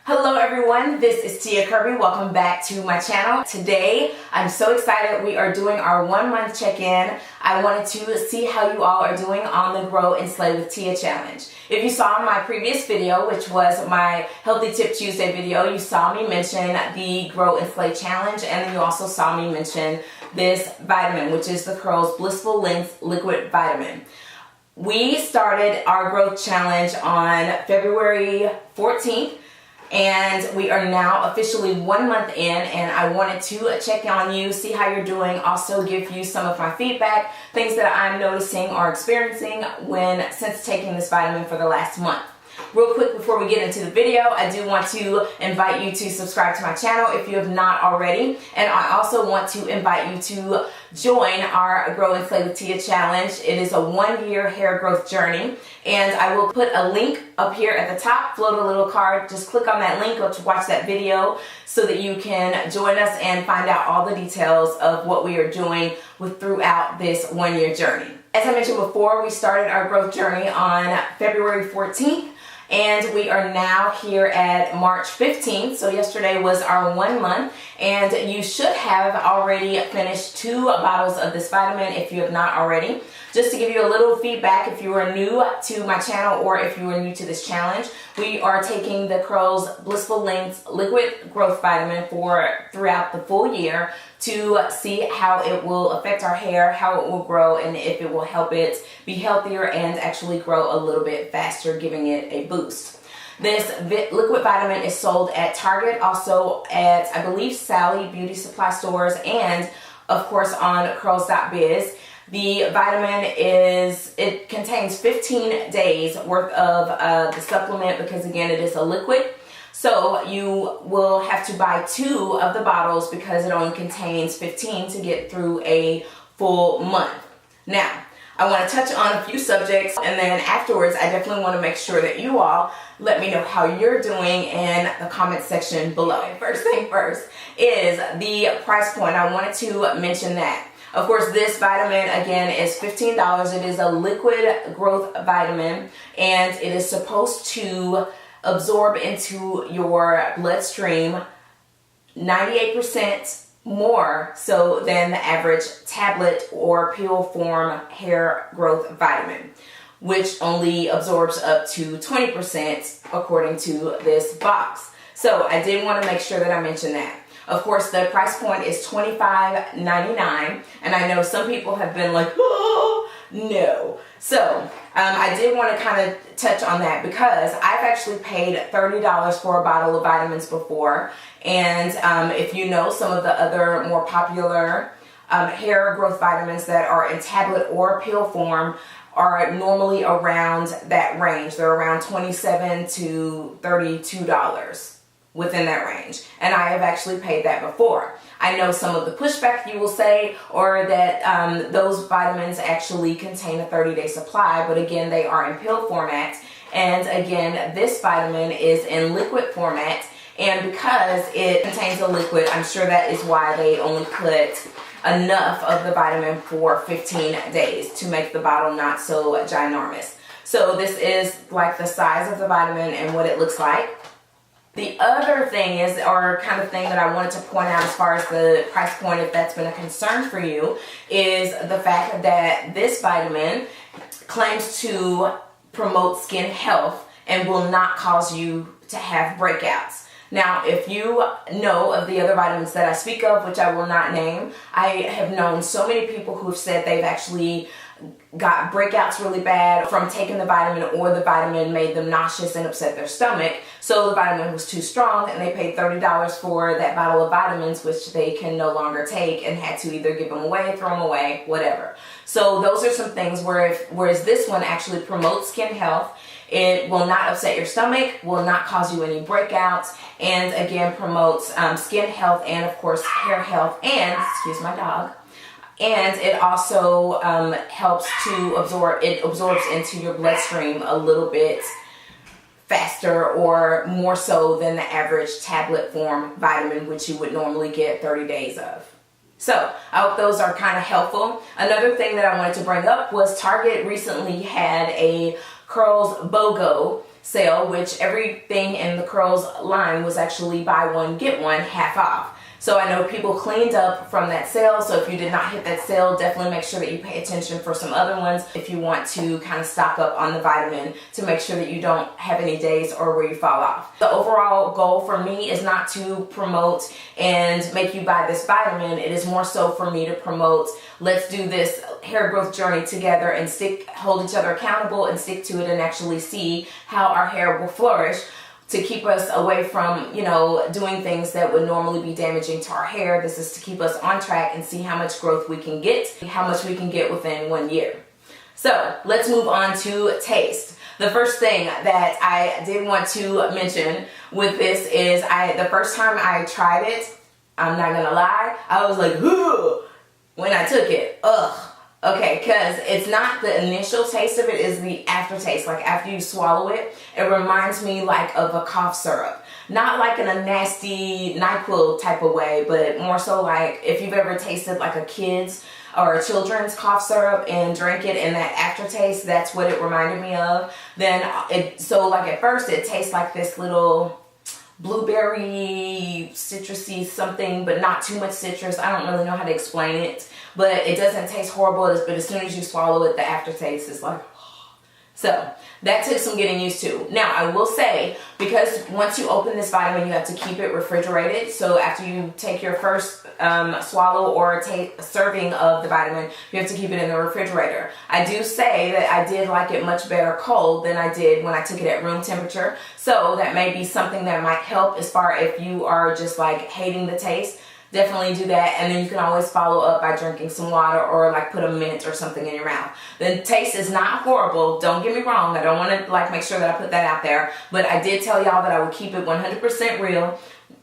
Hello everyone, this is Tia Kirby. Welcome back to my channel. Today, I'm so excited. We are doing our 1 month check-in. I wanted to see how you all are doing on the Grow and Slay with Tia challenge. If you saw my previous video, which was my Healthy Tip Tuesday video, you saw me mention the Grow and Slay challenge, and then you also saw me mention this vitamin, which is the Curls Blissful Length Liquid Vitamin. We started our growth challenge on February 14th. And we are now officially 1 month in, and I wanted to check on you, see how you're doing, also give you some of my feedback, things that I'm noticing or experiencing since taking this vitamin for the last month. Real quick before we get into the video, I do want to invite you to subscribe to my channel if you have not already, and I also want to invite you to join our Grow and Slay with Tia challenge. It is a 1-year hair growth journey, and I will put a link up here at the top, float a little card. Just click on that link to watch that video so that you can join us and find out all the details of what we are doing throughout this 1-year journey. As I mentioned before, we started our growth journey on February 14th. And we are now here at March 15th, so yesterday was our 1 month, and you should have already finished 2 bottles of this vitamin if you have not already. Just to give you a little feedback, if you are new to my channel or if you are new to this challenge, we are taking the Curls Blissful Length Liquid Growth Vitamin throughout the full year to see how it will affect our hair, how it will grow, and if it will help it be healthier and actually grow a little bit faster, giving it a boost. This liquid vitamin is sold at Target, also at, I believe, Sally Beauty Supply stores, and of course on curls.biz. The vitamin it contains 15 days worth of the supplement because, again, it is a liquid. So you will have to buy 2 of the bottles because it only contains 15 to get through a full month. Now, I want to touch on a few subjects, and then afterwards I definitely want to make sure that you all let me know how you're doing in the comment section below. First thing first is the price point. I wanted to mention that. Of course, this vitamin, again, is $15. It is a liquid growth vitamin, and it is supposed to absorb into your bloodstream 98% more so than the average tablet or pill form hair growth vitamin, which only absorbs up to 20% according to this box. So I did want to make sure that I mentioned that. Of course, the price point is $25.99, and I know some people have been like, oh, no. So I did want to kind of touch on that because I've actually paid $30 for a bottle of vitamins before, and if you know some of the other more popular hair growth vitamins that are in tablet or pill form are normally around that range. They're around $27 to $32. Within that range, and I have actually paid that before. I know some of the pushback you will say, or that those vitamins actually contain a 30-day supply, but again, they are in pill format, and again, this vitamin is in liquid format, and because it contains a liquid, I'm sure that is why they only put enough of the vitamin for 15 days to make the bottle not so ginormous. So this is like the size of the vitamin and what it looks like. The other thing is, or kind of thing that I wanted to point out as far as the price point, if that's been a concern for you, is the fact that this vitamin claims to promote skin health and will not cause you to have breakouts. Now, if you know of the other vitamins that I speak of, which I will not name, I have known so many people who have said they've actually got breakouts really bad from taking the vitamin, or the vitamin made them nauseous and upset their stomach, so the vitamin was too strong and they paid $30 for that bottle of vitamins, which they can no longer take, and had to either give them away, throw them away, whatever. So those are some things whereas this one actually promotes skin health. It will not upset your stomach, will not cause you any breakouts, and again promotes skin health and of course hair health, and, excuse my dog, and it also helps to absorbs into your bloodstream a little bit faster or more so than the average tablet form vitamin, which you would normally get 30 days of. So I hope those are kind of helpful. Another thing that I wanted to bring up was Target recently had a Curls BOGO sale, which everything in the Curls line was actually buy one, get one, half off. So I know people cleaned up from that sale, so if you did not hit that sale, definitely make sure that you pay attention for some other ones if you want to kind of stock up on the vitamin to make sure that you don't have any days or where you fall off. The overall goal for me is not to promote and make you buy this vitamin. It is more so for me to promote, let's do this hair growth journey together and hold each other accountable and stick to it and actually see how our hair will flourish, to keep us away from, you know, doing things that would normally be damaging to our hair. This is to keep us on track and see how much growth we can get, how much we can get within 1 year. So let's move on to taste. The first thing that I did want to mention with this is the first time I tried it, I'm not gonna lie, I was like, ugh, when I took it, ugh. Okay, because it's not the initial taste of it, is the aftertaste. Like after you swallow it, it reminds me like of a cough syrup. Not like in a nasty NyQuil type of way, but more so like if you've ever tasted like a kid's or a children's cough syrup and drank it and that aftertaste, that's what it reminded me of. So like at first it tastes like this little blueberry citrusy something, but not too much citrus. I don't really know how to explain it, but it doesn't taste horrible, but as soon as you swallow it, the aftertaste is like, so that took some getting used to. Now I will say, because once you open this vitamin, you have to keep it refrigerated. So after you take your first swallow or serving of the vitamin, you have to keep it in the refrigerator. I do say that I did like it much better cold than I did when I took it at room temperature. So that may be something that might help as far if you are just like hating the taste. Definitely do that, and then you can always follow up by drinking some water or like put a mint or something in your mouth. The taste is not horrible, don't get me wrong. I don't want to like make sure that I put that out there, but I did tell y'all that I would keep it 100% real.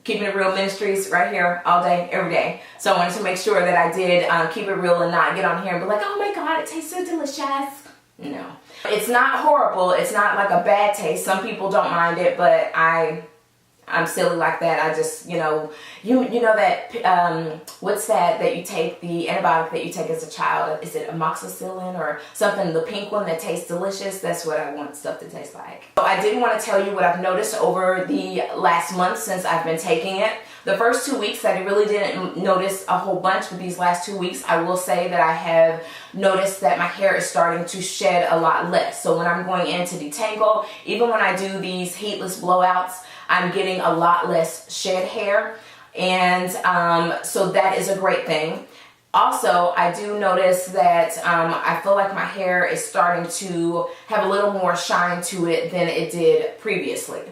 Keeping It Real Ministries right here all day, every day. So I wanted to make sure that I did keep it real and not get on here and be like, oh my God, it tastes so delicious. No. It's not horrible. It's not like a bad taste. Some people don't mind it, but I'm silly like that. I just, you know that, what's that you take, the antibiotic that you take as a child? Is it amoxicillin or something? The pink one that tastes delicious? That's what I want stuff to taste like. So I did want to tell you what I've noticed over the last month since I've been taking it. The first 2 weeks I really didn't notice a whole bunch, but these last 2 weeks I will say that I have noticed that my hair is starting to shed a lot less. So when I'm going in to detangle, even when I do these heatless blowouts, I'm getting a lot less shed hair, and so that is a great thing. Also, I do notice that I feel like my hair is starting to have a little more shine to it than it did previously.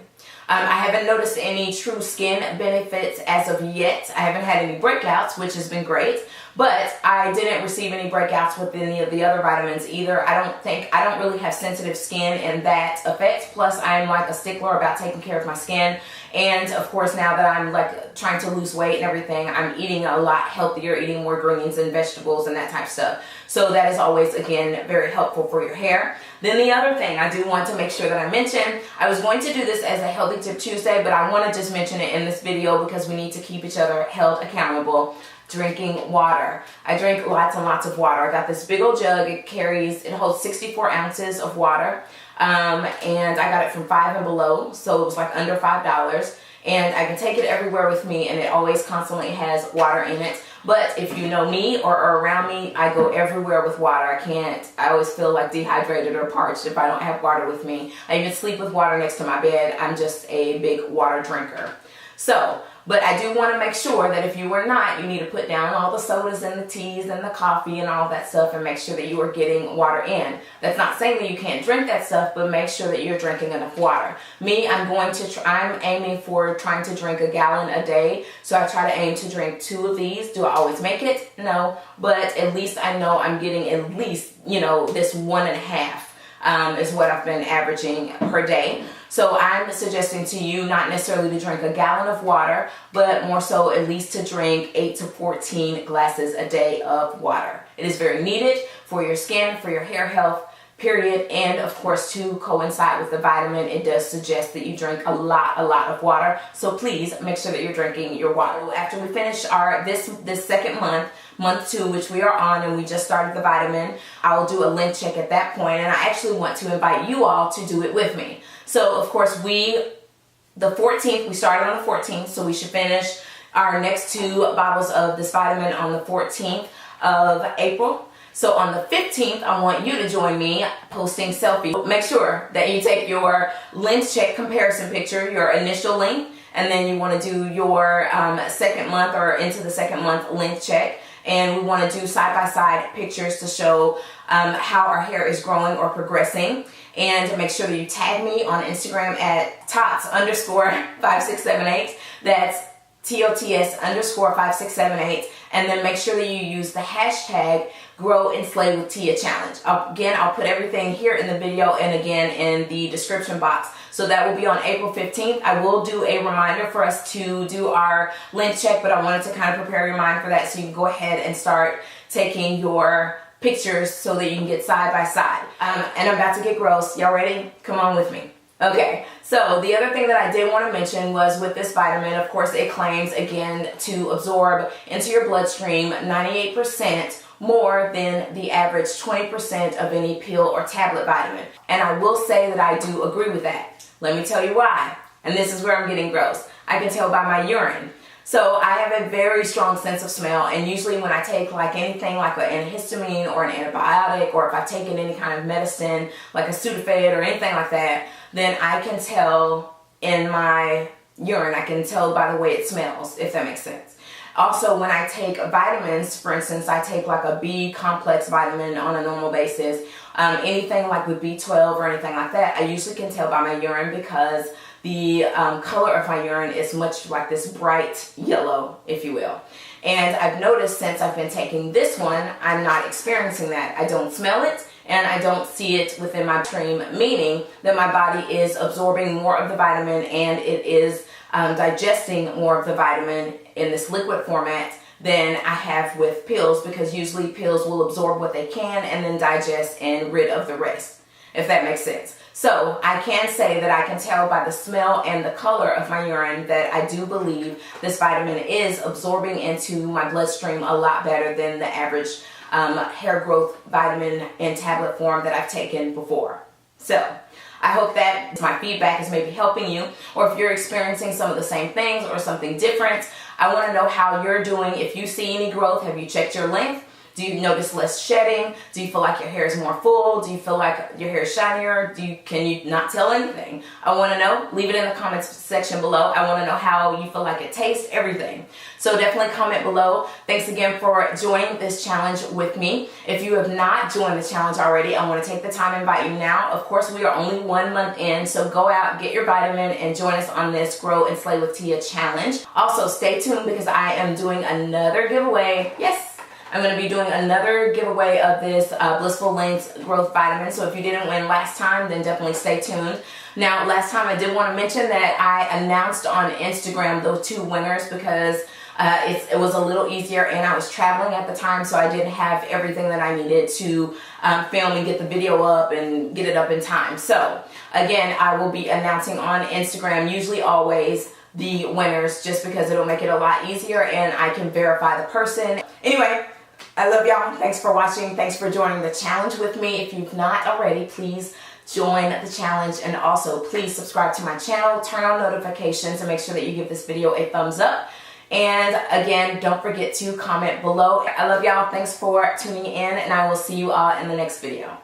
I haven't noticed any true skin benefits as of yet. I haven't had any breakouts, which has been great, but I didn't receive any breakouts with any of the other vitamins either. I don't really have sensitive skin in that effect. Plus, I'm like a stickler about taking care of my skin. And of course, now that I'm like trying to lose weight and everything, I'm eating a lot healthier, eating more greens and vegetables and that type of stuff. So that is always, again, very helpful for your hair. Then the other thing I do want to make sure that I mention, I was going to do this as a Healthy Tip Tuesday, but I want to just mention it in this video because we need to keep each other held accountable. Drinking water. I drink lots and lots of water. I got this big old jug. It holds 64 ounces of water. And I got it from 5 and Below, so it was like under $5. And I can take it everywhere with me, and it always constantly has water in it. But if you know me or are around me, I go everywhere with water. I always feel like dehydrated or parched if I don't have water with me. I even sleep with water next to my bed. I'm just a big water drinker. So, but I do want to make sure that if you are not, you need to put down all the sodas and the teas and the coffee and all that stuff and make sure that you are getting water in. That's not saying that you can't drink that stuff, but make sure that you're drinking enough water. Me, I'm aiming for trying to drink 1 gallon a day. So I try to aim to drink 2 of these. Do I always make it? No, but at least I know I'm getting at least, this 1.5 is what I've been averaging per day. So I'm suggesting to you not necessarily to drink 1 gallon of water, but more so at least to drink 8 to 14 glasses a day of water. It is very needed for your skin, for your hair health, period. And of course, to coincide with the vitamin, it does suggest that you drink a lot of water. So please make sure that you're drinking your water. After we finish this second month 2, which we are on, and we just started the vitamin, I'll do a length check at that point, and I actually want to invite you all to do it with me. So of course the 14th, we started on the 14th, so we should finish our next 2 bottles of this vitamin on the 14th of April. So on the 15th, I want you to join me posting selfies. Make sure that you take your length check comparison picture, your initial length, and then you want to do your second month or into the second month length check. And we want to do side-by-side pictures to show how our hair is growing or progressing. And make sure that you tag me on Instagram at tots_5678. That's TOTS_5678. And then make sure that you use the hashtag Grow and Slay with Tia Challenge. Again, I'll put everything here in the video and again in the description box. So that will be on April 15th. I will do a reminder for us to do our length check, but I wanted to kind of prepare your mind for that so you can go ahead and start taking your pictures so that you can get side by side. And I'm about to get gross. Y'all ready? Come on with me. Okay, so the other thing that I did want to mention was with this vitamin, of course, it claims, again, to absorb into your bloodstream 98% more than the average 20% of any pill or tablet vitamin. And I will say that I do agree with that. Let me tell you why. And this is where I'm getting gross. I can tell by my urine. So I have a very strong sense of smell, and usually when I take like anything like an antihistamine or an antibiotic, or if I've taken any kind of medicine like a Sudafed or anything like that, then I can tell in my urine, I can tell by the way it smells, if that makes sense. Also, when I take vitamins, for instance, I take like a B complex vitamin on a normal basis, anything like with B12 or anything like that, I usually can tell by my urine because the color of my urine is much like this bright yellow, if you will. And I've noticed since I've been taking this one, I'm not experiencing that. I don't smell it and I don't see it within my stream, meaning that my body is absorbing more of the vitamin and it is digesting more of the vitamin in this liquid format than I have with pills, because usually pills will absorb what they can and then digest and rid of the rest, if that makes sense. So I can say that I can tell by the smell and the color of my urine that I do believe this vitamin is absorbing into my bloodstream a lot better than the average hair growth vitamin in tablet form that I've taken before. So I hope that my feedback is maybe helping you, or if you're experiencing some of the same things or something different, I want to know how you're doing. If you see any growth, have you checked your length? Do you notice less shedding? Do you feel like your hair is more full? Do you feel like your hair is shinier? Can you not tell anything? I want to know. Leave it in the comments section below. I want to know how you feel like it tastes, everything. So definitely comment below. Thanks again for joining this challenge with me. If you have not joined the challenge already, I want to take the time and invite you now. Of course, we are only 1 month in, so go out, get your vitamin, and join us on this Grow and Slay with Tia challenge. Also, stay tuned because I am doing another giveaway. Yes! I'm going to be doing another giveaway of this Blissful Length Growth Vitamin. So if you didn't win last time, then definitely stay tuned. Now, last time I did want to mention that I announced on Instagram those 2 winners because it was a little easier and I was traveling at the time, so I didn't have everything that I needed to film and get the video up and get it up in time. So again, I will be announcing on Instagram, usually always, the winners, just because it'll make it a lot easier and I can verify the person. Anyway, I love y'all. Thanks for watching. Thanks for joining the challenge with me. If you've not already, please join the challenge, and also please subscribe to my channel, turn on notifications, and make sure that you give this video a thumbs up. And again, don't forget to comment below. I love y'all. Thanks for tuning in, and I will see you all in the next video.